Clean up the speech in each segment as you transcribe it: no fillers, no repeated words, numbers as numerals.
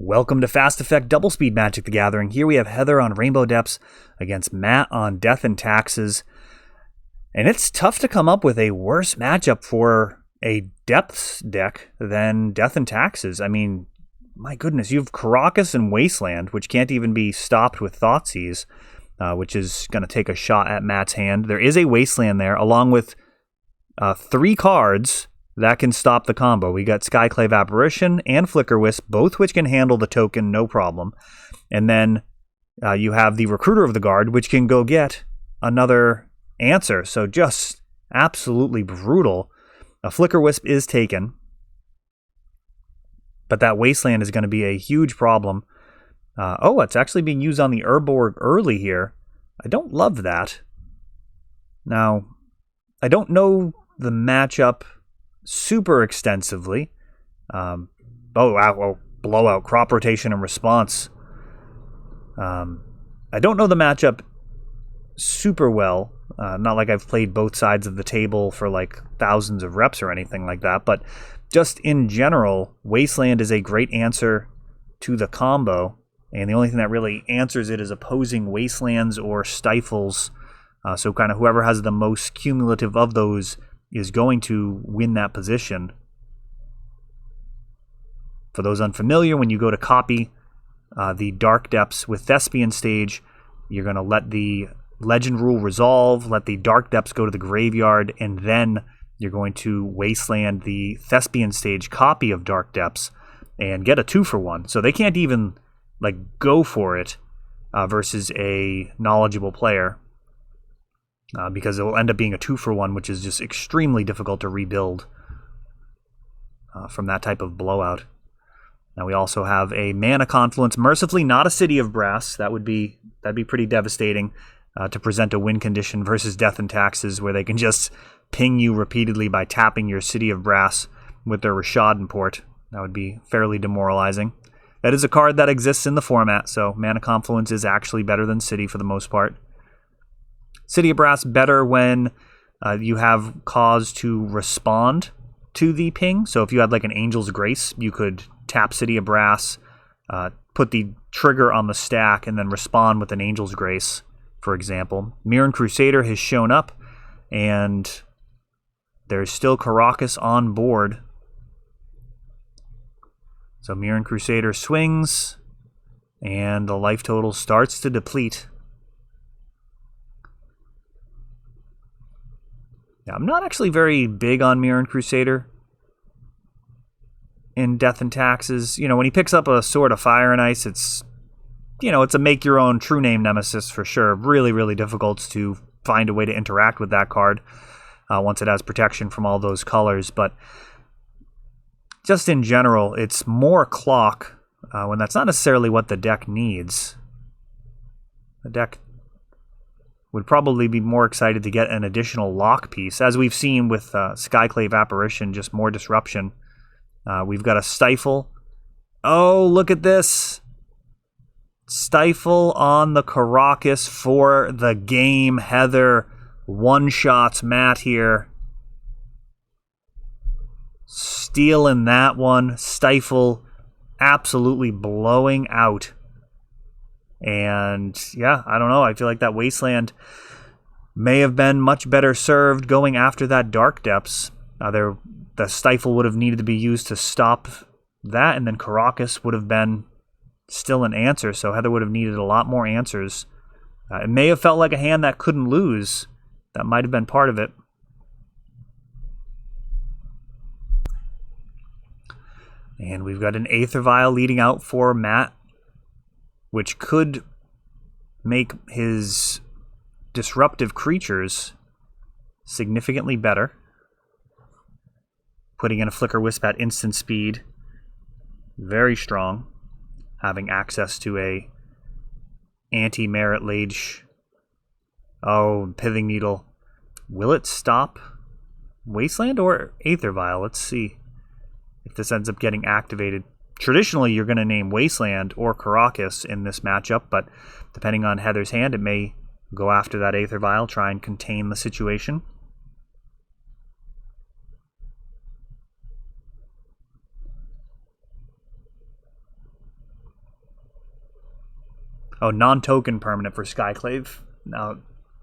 Welcome to Fast Effect Double Speed Magic the Gathering. Here we have Heather on Rainbow Depths against Matt on Death and Taxes. And it's tough to come up with a worse matchup for a Depths deck than Death and Taxes. I mean, my goodness, you have Caracas and Wasteland, which can't even be stopped with Thoughtseize, which is going to take a shot at Matt's hand. There is a Wasteland there, along with 3 cards that can stop the combo. We got Skyclave Apparition and Flicker Wisp, both which can handle the token, no problem. And then you have the Recruiter of the Guard, which can go get another answer. So just absolutely brutal. A Flicker Wisp is taken, but that Wasteland is going to be a huge problem. It's actually being used on the Urborg early here. I don't love that. Now, I don't know the matchup super extensively. Blowout, crop rotation and response. I don't know the matchup super well. Not like I've played both sides of the table for like thousands of reps or anything like that, but just in general, Wasteland is a great answer to the combo, and the only thing that really answers it is opposing Wastelands or Stifles. So kind of whoever has the most cumulative of those is going to win that position. For those unfamiliar, when you go to copy the Dark Depths with Thespian Stage, you're going to let the Legend Rule resolve, let the Dark Depths go to the graveyard, and then you're going to Wasteland the Thespian Stage copy of Dark Depths and get a 2-for-1. So they can't even go for it versus a knowledgeable player. Because it will end up being a 2-for-1, which is just extremely difficult to rebuild from that type of blowout. Now we also have a Mana Confluence, mercifully not a City of Brass. That'd be pretty devastating to present a win condition versus Death and Taxes, where they can just ping you repeatedly by tapping your City of Brass with their Rashad import. That would be fairly demoralizing. That is a card that exists in the format, so Mana Confluence is actually better than City for the most part. City of Brass better when you have cause to respond to the ping. So if you had like an Angel's Grace, you could tap City of Brass, put the trigger on the stack, and then respond with an Angel's Grace, for example. Mirran Crusader has shown up, and there's still Caracas on board. So Mirran Crusader swings, and the life total starts to deplete. Now, I'm not actually very big on Mirran Crusader in Death and Taxes. You know, when he picks up a Sword of Fire and Ice, it's a make-your-own true name nemesis for sure. Really, really difficult to find a way to interact with that card once it has protection from all those colors. But just in general, it's more clock when that's not necessarily what the deck needs. The deck would probably be more excited to get an additional lock piece. As we've seen with Skyclave Apparition, just more disruption. We've got a Stifle. Oh, look at this. Stifle on the Caracas for the game. Heather one-shots Matt here. Stealing that one. Stifle absolutely blowing out. And yeah, I don't know. I feel like that Wasteland may have been much better served going after that Dark Depths. The Stifle would have needed to be used to stop that, and then Caracas would have been still an answer. So Heather would have needed a lot more answers. It may have felt like a hand that couldn't lose. That might have been part of it. And we've got an Aether Vial leading out for Matt, which could make his disruptive creatures significantly better. Putting in a Flicker Wisp at instant speed. Very strong. Having access to a anti-Merit Lage. Oh, Pithing Needle. Will it stop Wasteland or Aether Vial? Let's see if this ends up getting activated. Traditionally, you're going to name Wasteland or Caracas in this matchup, but depending on Heather's hand, it may go after that Aether Vial, try and contain the situation. Oh, non-token permanent for Skyclave. Now,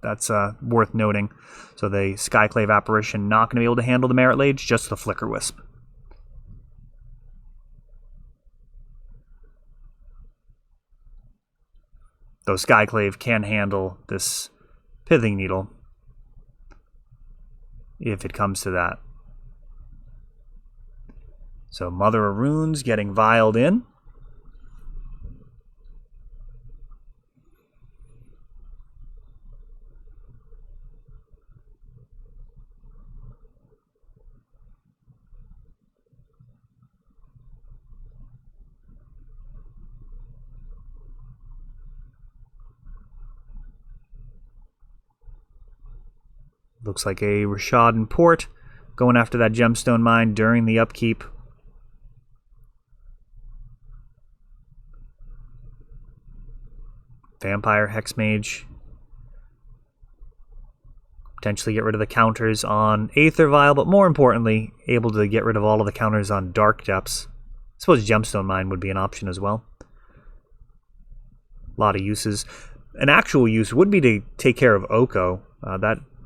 that's worth noting. So the Skyclave Apparition not going to be able to handle the Merit Lage, just the Flicker Wisp. Though Skyclave can handle this Pithing Needle, if it comes to that. So Mother of Runes getting vialed in. Looks like a Rishadan Port going after that gemstone mine during the upkeep. Vampire Hexmage. Potentially get rid of the counters on Aether Vial, but more importantly, able to get rid of all of the counters on Dark Depths. I suppose Gemstone Mine would be an option as well. A lot of uses. An actual use would be to take care of Oko.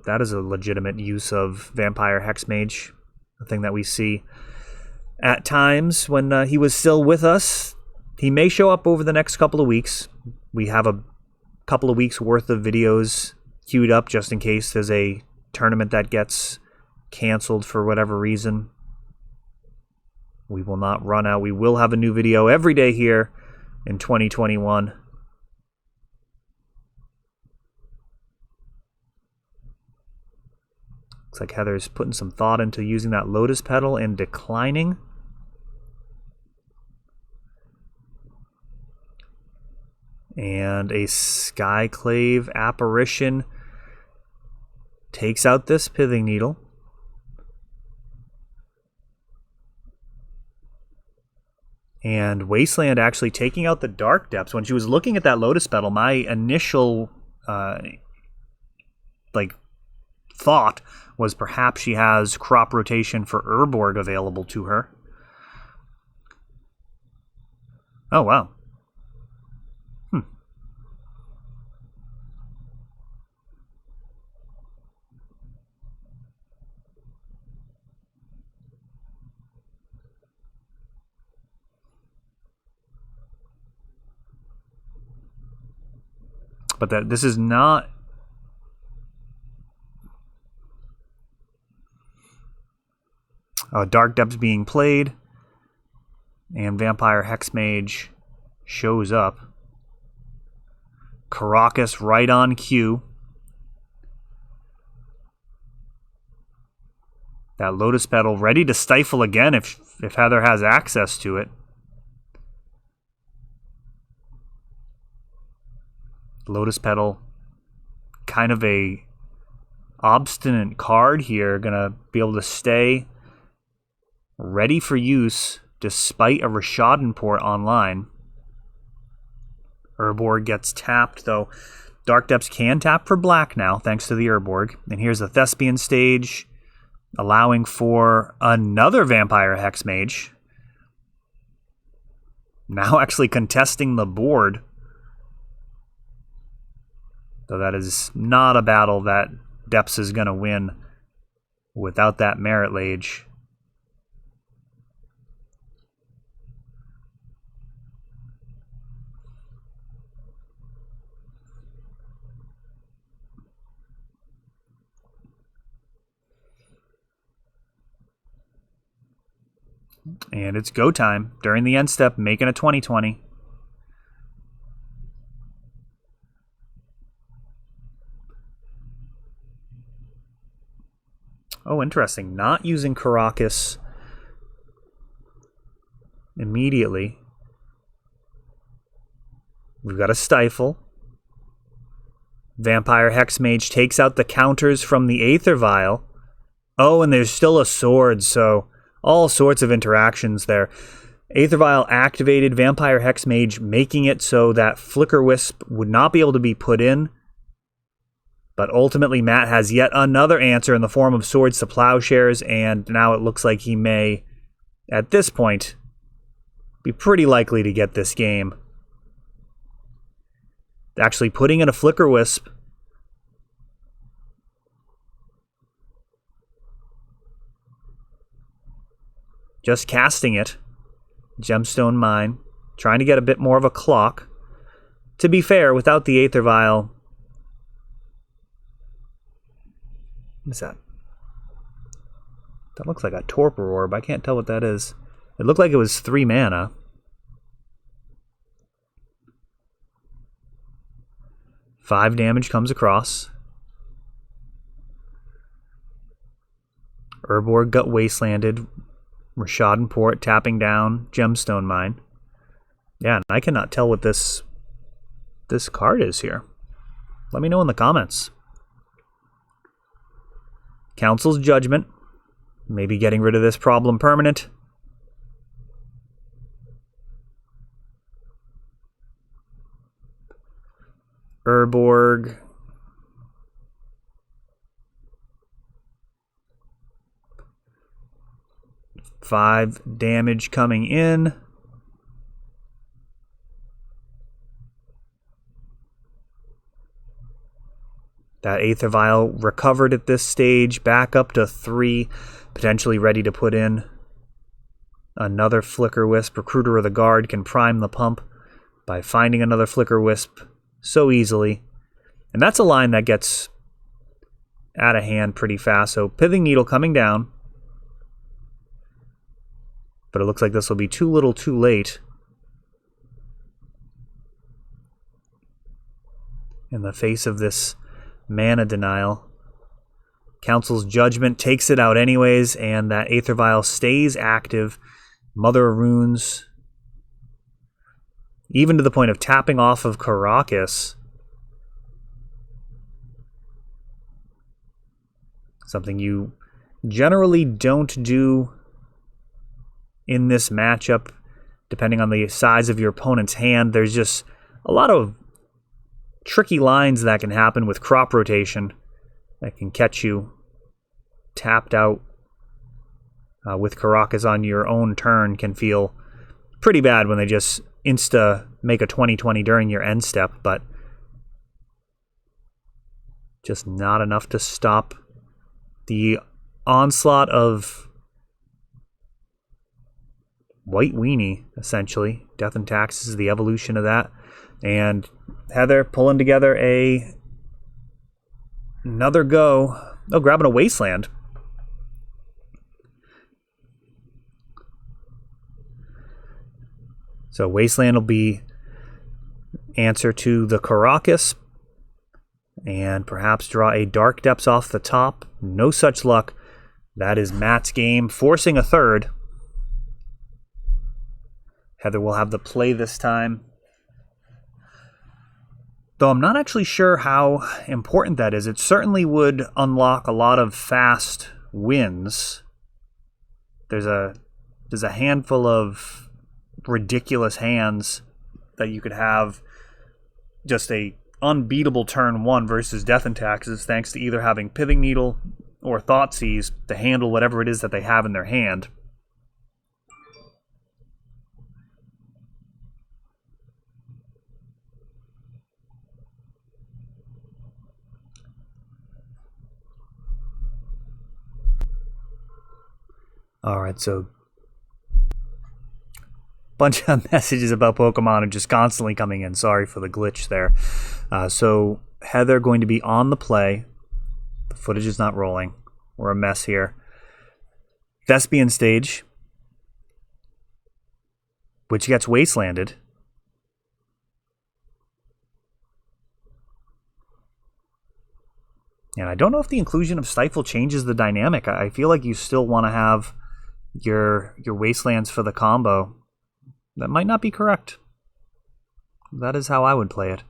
That is a legitimate use of Vampire Hexmage, a thing that we see at times when he was still with us. He may show up over the next couple of weeks. We have a couple of weeks worth of videos queued up just in case there's a tournament that gets canceled for whatever reason. We will not run out. We will have a new video every day here in 2021. Looks like Heather's putting some thought into using that Lotus Petal and declining. And a Skyclave Apparition takes out this Pithing Needle. And Wasteland actually taking out the Dark Depths. When she was looking at that Lotus Petal, my initial thought was perhaps she has crop rotation for Urborg available to her. Oh, wow. But this is not... Dark Depths being played, and Vampire Hexmage shows up. Karakas right on cue. That Lotus Petal ready to stifle again if Heather has access to it. Lotus Petal, kind of a obstinate card here, gonna be able to stay ready for use despite a Rishadan Port online. Urborg gets tapped, though Dark Depths can tap for black now, thanks to the Urborg. And here's the Thespian stage, allowing for another Vampire Hexmage. Now actually contesting the board. Though that is not a battle that Depths is going to win without that Merit Lage. And it's go time during the end step, making a 2020. Oh, interesting. Not using Karakas immediately. We've got a Stifle. Vampire Hexmage takes out the counters from the Aether Vial. Oh, and there's still a sword, so all sorts of interactions there. Aether Vial activated, Vampire Hexmage making it so that Flicker Wisp would not be able to be put in. But ultimately, Matt has yet another answer in the form of Swords to Plowshares, and now it looks like he may, at this point, be pretty likely to get this game. Actually putting in a Flicker Wisp. Just casting it. Gemstone Mine. Trying to get a bit more of a clock. To be fair, without the Aether Vial... What is that? That looks like a Torpor Orb. I can't tell what that is. It looked like it was 3 mana. Five damage comes across. Urborg got wastelanded. Rashad Port tapping down. Gemstone Mine. Yeah, and I cannot tell what this card is here. Let me know in the comments. Council's Judgment. Maybe getting rid of this problem permanent. Urborg. Five damage coming in. That Aether Vial recovered at this stage, back up to 3, potentially ready to put in another Flicker Wisp. Recruiter of the Guard can prime the pump by finding another Flicker Wisp so easily. And that's a line that gets out of hand pretty fast. So Pithing Needle coming down. But it looks like this will be too little too late. In the face of this mana denial. Council's Judgment takes it out anyways, and that Aether Vial stays active. Mother of Runes, even to the point of tapping off of Karakas. Something you generally don't do in this matchup, depending on the size of your opponent's hand. There's just a lot of tricky lines that can happen with crop rotation that can catch you tapped out with Karakas on your own turn. Can feel pretty bad when they just insta make a 20/20 during your end step, but just not enough to stop the onslaught of White Weenie, essentially. Death and Taxes is the evolution of that. And Heather pulling together another go. Oh, grabbing a Wasteland. So Wasteland will be answer to the Karakas. And perhaps draw a Dark Depths off the top. No such luck. That is Matt's game, forcing a third. Heather will have the play this time. Though I'm not actually sure how important that is. It certainly would unlock a lot of fast wins. There's a handful of ridiculous hands that you could have just a unbeatable turn 1 versus Death and Taxes, thanks to either having Pithing Needle or Thoughtseize to handle whatever it is that they have in their hand. Alright, so bunch of messages about Pokemon are just constantly coming in. Sorry for the glitch there. So Heather going to be on the play. The footage is not rolling. We're a mess here. Thespian stage, which gets wastelanded. And I don't know if the inclusion of Stifle changes the dynamic. I feel like you still want to have your wastelands for the combo. That might not be correct. That is how I would play it.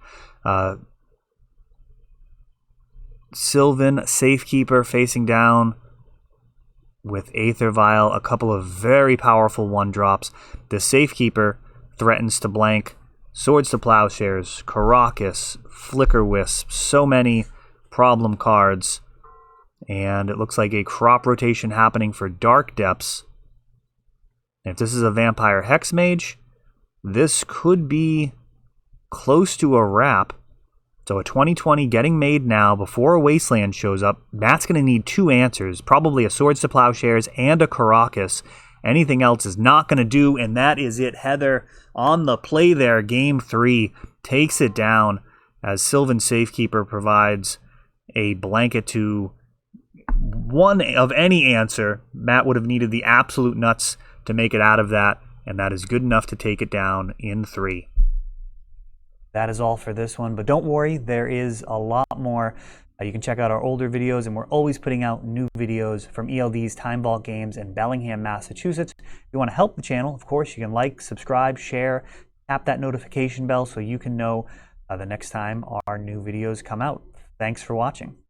Sylvan, Safekeeper facing down with Aether Vial, a couple of very powerful 1-drops. The Safekeeper threatens to blank Swords to Plowshares, Karakas, Flicker Wisp, so many problem cards. And it looks like a crop rotation happening for Dark Depths. If this is a Vampire Hex Mage, this could be close to a wrap. So a 2020 getting made now before a Wasteland shows up. Matt's going to need 2 answers, probably a Swords to Plowshares and a Caracas. Anything else is not going to do, and that is it. Heather on the play there. Game 3 takes it down as Sylvan Safekeeper provides a blanket to one of any answer. Matt would have needed the absolute nuts to make it out of that, and that is good enough to take it down in 3. That is all for this one, but don't worry, there is a lot more. You can check out our older videos, and we're always putting out new videos from ELD's Time Vault Games in Bellingham, Massachusetts. If you want to help the channel, of course, you can like, subscribe, share, tap that notification bell so you can know the next time our new videos come out. Thanks for watching.